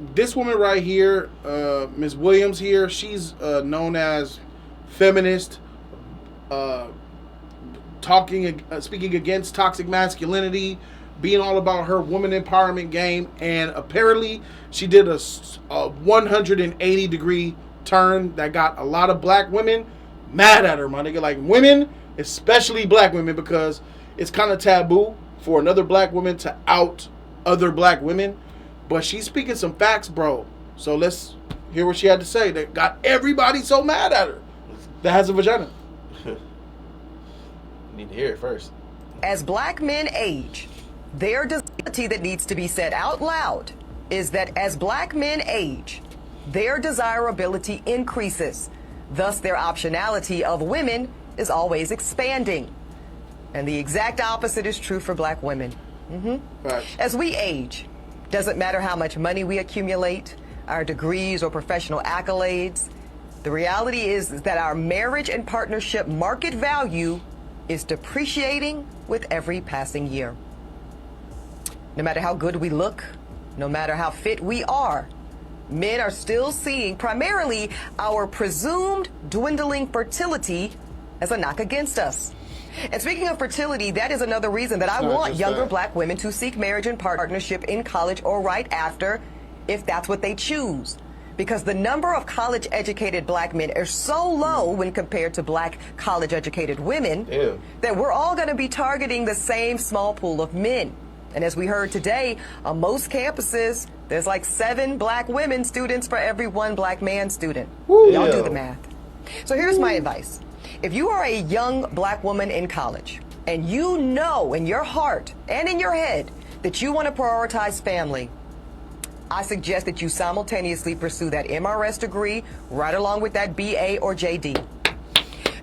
This woman right here, Ms. Williams here, she's known as feminist, uh, speaking against toxic masculinity, being all about her woman empowerment game, and apparently she did a 180-degree turn that got a lot of black women mad at her, my nigga. Like women, especially black women, because it's kind of taboo for another black woman to out other black women. But she's speaking some facts, bro. So let's hear what she had to say that got everybody so mad at her that has a vagina. Need to hear it first. As black men age, their desirability that needs to be said out loud is that as black men age, their desirability increases. Thus, their optionality of women is always expanding. And the exact opposite is true for black women. Right. As we age, doesn't matter how much money we accumulate, our degrees or professional accolades, the reality is that our marriage and partnership market value is depreciating with every passing year. No matter how good we look, no matter how fit we are, men are still seeing primarily our presumed dwindling fertility as a knock against us. And speaking of fertility, that is another reason that I want younger black women to seek marriage and partnership in college or right after, if that's what they choose. Because the number of college-educated black men is so low when compared to black college-educated women that we're all going to be targeting the same small pool of men. And as we heard today, on most campuses, there's like 7 black women students for every 1 black man student. Y'all do the math. So here's my advice. If you are a young black woman in college and you know in your heart and in your head that you want to prioritize family, I suggest that you simultaneously pursue that MRS degree right along with that BA or JD.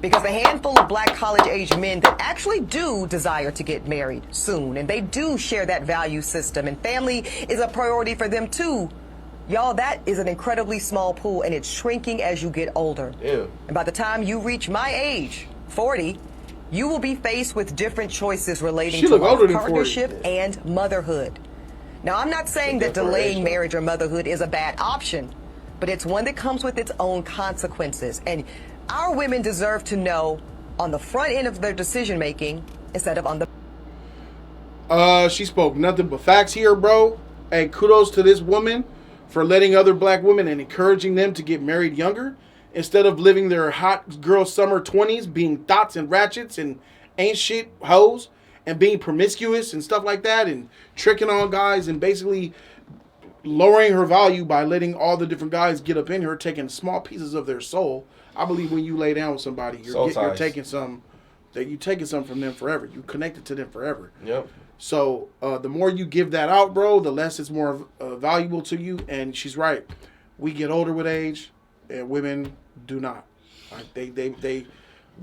Because a handful of black college-age men that actually do desire to get married soon, and they do share that value system, and family is a priority for them too, y'all, that is an incredibly small pool, and it's shrinking as you get older. And by the time you reach my age, 40, you will be faced with different choices relating to partnership and motherhood. Now, I'm not saying that delaying marriage or motherhood is a bad option, but it's one that comes with its own consequences. And our women deserve to know on the front end of their decision making instead of on the... She spoke nothing but facts here, bro. Hey, kudos to this woman for letting other black women and encouraging them to get married younger instead of living their hot girl summer 20s being thoughts and ratchets and ain't shit hoes and being promiscuous and stuff like that and tricking on guys and basically lowering her value by letting all the different guys get up in her, taking small pieces of their soul. I believe when you lay down with somebody, you're taking some from them forever. You connected to them forever. Yep. So the more you give that out, bro, the less it's more valuable to you. And she's right. We get older with age, and women do not. Like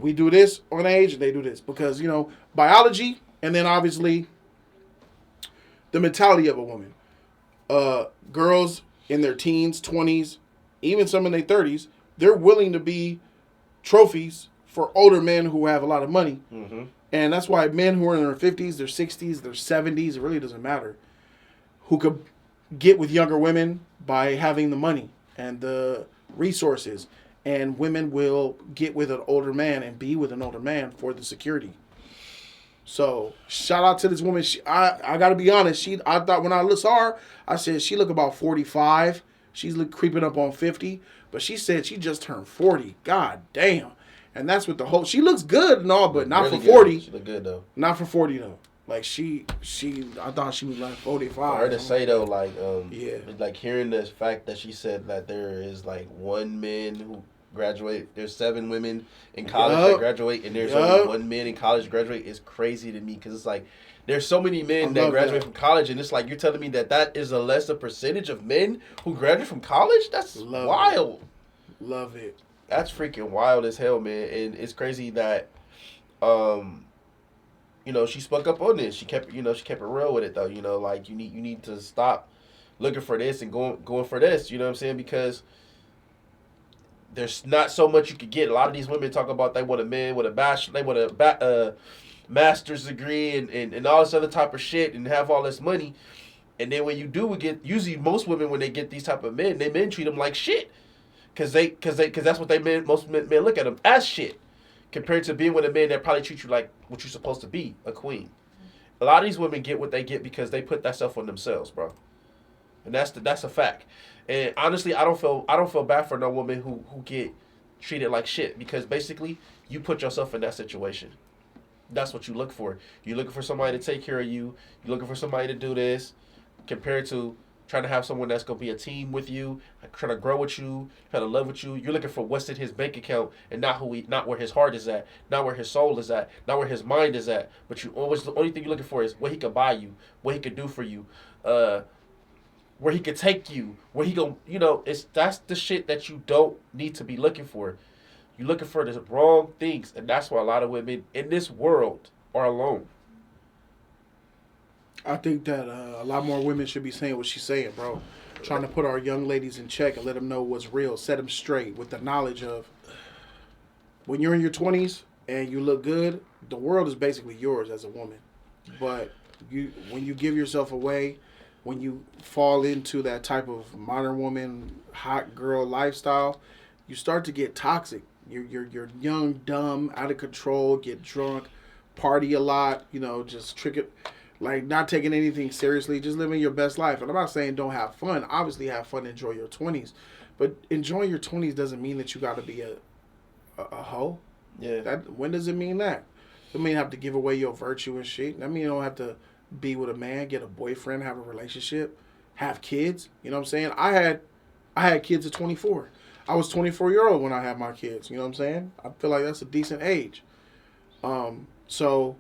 we do this on age, and they do this because biology, and then obviously the mentality of a woman. Girls in their teens, 20s, even some in their 30s, they're willing to be trophies for older men who have a lot of money. Mm-hmm. And that's why men who are in their 50s, their 60s, their 70s, it really doesn't matter, who could get with younger women by having the money and the resources. And women will get with an older man and be with an older man for the security. So shout out to this woman. I got to be honest. I thought when I saw her, I said she look about 45. She's creeping up on 50. But she said she just turned 40. God damn. And that's what she looks good and all, but not really for 40. She look good though. Not for 40 though. Like I thought she was like 45. For her to say though, like, yeah, like hearing the fact that she said that there is like 1 man who graduate, there's 7 women in college that graduate, and there's only 1 man in college graduate is crazy to me because it's like there's so many men that graduate from college, and it's like you're telling me that is a lesser percentage of men who graduate from college. That's wild. Love it. That's freaking wild as hell, man. And it's crazy that, she spoke up on this. She kept it real with it though. Like you need to stop looking for this and going for this. You know what I'm saying? Because there's not so much you could get. A lot of these women talk about they want a man with a bachelor, they want a master's degree and all this other type of shit and have all this money. And then when you do get, usually most women when they get these type of men, they men treat them like shit, cause that's what most men look at them as shit, compared to being with a man that probably treats you like what you're supposed to be, a queen. A lot of these women get what they get because they put that stuff on themselves, bro, and that's a fact. And honestly, I don't feel bad for no woman who get treated like shit, because basically you put yourself in that situation. That's what you look for. You're looking for somebody to take care of you. You're looking for somebody to do this, compared to trying to have someone that's going to be a team with you, trying to grow with you, trying to love with you. You're looking for what's in his bank account and not where his heart is at, not where his soul is at, not where his mind is at. But the only thing you're looking for is what he could buy you, what he could do for you, where he could take you, where he go. That's the shit that you don't need to be looking for. You're looking for the wrong things, and that's why a lot of women in this world are alone. I think that a lot more women should be saying what she's saying, bro. Trying to put our young ladies in check and let them know what's real, set them straight with the knowledge of when you're in your 20s and you look good, the world is basically yours as a woman. But when you give yourself away, when you fall into that type of modern woman, hot girl lifestyle, you start to get toxic. You're young, dumb, out of control, get drunk, party a lot, just trick it. Like, not taking anything seriously, just living your best life. And I'm not saying don't have fun. Obviously, have fun, enjoy your 20s. But enjoying your 20s doesn't mean that you got to be a hoe. Yeah. When does it mean that? It mean you have to give away your virtue and shit. I mean, you don't have to be with a man, get a boyfriend, have a relationship, have kids. You know what I'm saying? I had kids at 24. I was 24-year-old when I had my kids. You know what I'm saying? I feel like that's a decent age. So,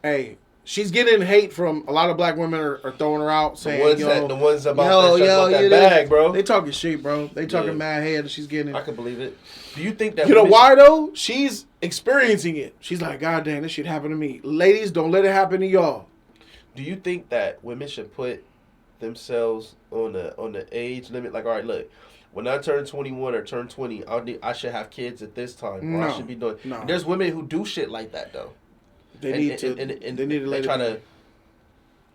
hey, she's getting hate from a lot of black women are throwing her out, saying, the ones about that bag, bro. They talking shit, bro. They talking mad head, and she's getting it. I can believe it. Do you think that? You know why though? She's experiencing it. She's like, God damn, this shit happened to me. Ladies, don't let it happen to y'all. Do you think that women should put themselves on the age limit? Like, all right, look, when I turn 21 or turn 20, I should have kids at this time. Or I should be doing. No. There's women who do shit like that though. They need to try to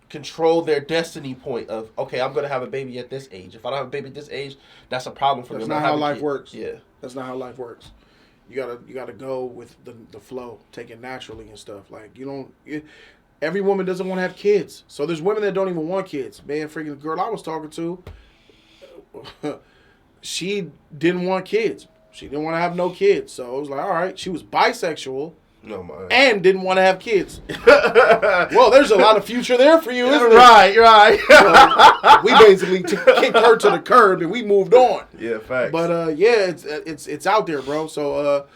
control their destiny point of, okay, I'm gonna have a baby at this age. If I don't have a baby at this age, that's a problem for me. That's not how life works. Yeah, that's not how life works. You gotta go with the flow, take it naturally and stuff. Like every woman doesn't want to have kids. So there's women that don't even want kids. Man, freaking girl I was talking to, she didn't want kids. She didn't want to have no kids. So it was like, all right, she was bisexual. No, man. And didn't want to have kids. Well, there's a lot of future there for you, isn't right, there? Right. So we basically kicked her to the curb and we moved on. Yeah, facts. But yeah, it's out there, bro. So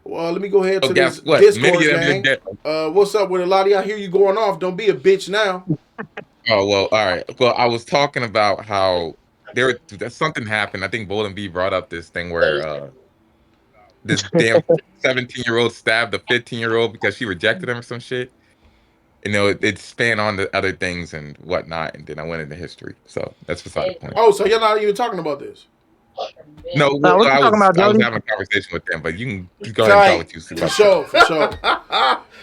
well, let me go ahead to this Discord gang. What's up with it, Lottie? I hear you going off. Don't be a bitch now. Oh well, all right. Well, I was talking about how something happened. I think Bolden B brought up this thing where this damn 17-year-old stabbed a 15-year-old because she rejected him or some shit. It spanned on to other things and whatnot, and then I went into history. So that's beside the point. Oh, so you're not even talking about this? No, I was having a conversation with them, but you can go ahead and talk what you see. For sure.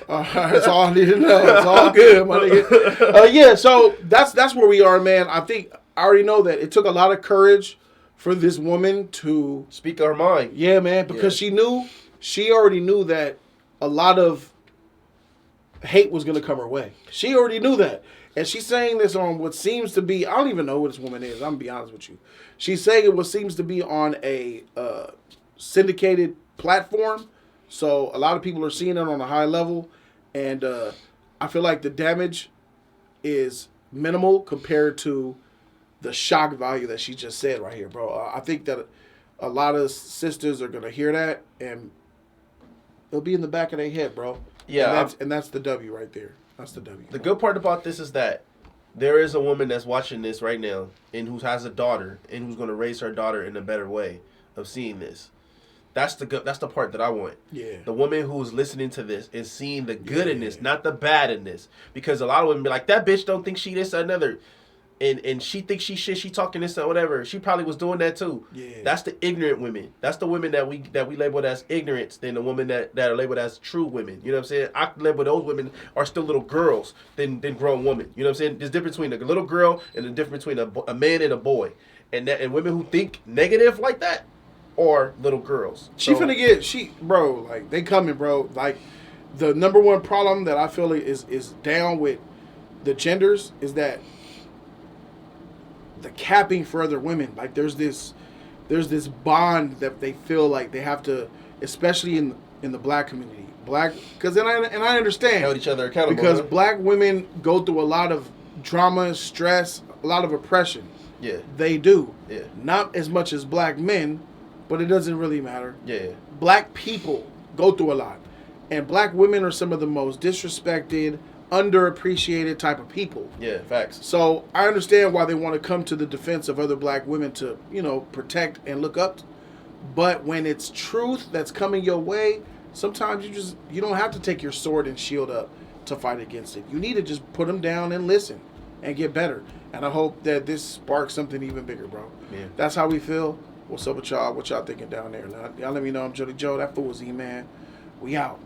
That's all I need to know. It's all good, my nigga. Yeah, so that's where we are, man. I think I already know that it took a lot of courage for this woman to speak her mind. Yeah, man, because she already knew that a lot of hate was going to come her way. She already knew that. And she's saying this on what seems to be, I don't even know who this woman is. I'm going to be honest with you. She's saying it what seems to be on a syndicated platform. So a lot of people are seeing it on a high level. And I feel like the damage is minimal compared to the shock value that she just said right here, bro. I think that a lot of sisters are going to hear that and it'll be in the back of their head, bro. Yeah. And that's the W right there. That's the W. The good part about this is that there is a woman that's watching this right now and who has a daughter and who's going to raise her daughter in a better way of seeing this. That's the part that I want. Yeah. The woman who's listening to this is seeing the good in this, not the bad in this. Because a lot of women be like, that bitch don't think she this or another. and she thinks she talking this or whatever. She probably was doing that too. Yeah. That's the ignorant women. That's the women that we labeled as ignorance than the women that are labeled as true women. You know what I'm saying? I label those women are still little girls than grown women. You know what I'm saying? There's a difference between a little girl and the difference between a man and a boy. And women who think negative like that are little girls. She finna get bro, like they coming, bro. Like the number one problem that I feel is down with the genders is that the capping for other women. Like there's this bond that they feel like they have to, especially in the black community. Because I understand held each other accountable because black women go through a lot of drama, stress, a lot of oppression. Yeah, they do. Yeah, not as much as black men, but it doesn't really matter. Yeah, black people go through a lot, and black women are some of the most disrespected, underappreciated type of people. Yeah, facts. So I understand why they want to come to the defense of other black women to, protect and look up. But when it's truth that's coming your way, sometimes you don't have to take your sword and shield up to fight against it. You need to just put them down and listen and get better. And I hope that this sparks something even bigger, bro. Yeah. That's how we feel. What's up with y'all? What y'all thinking down there? Y'all let me know. I'm Jody Joe. That fool was E-Man. We out.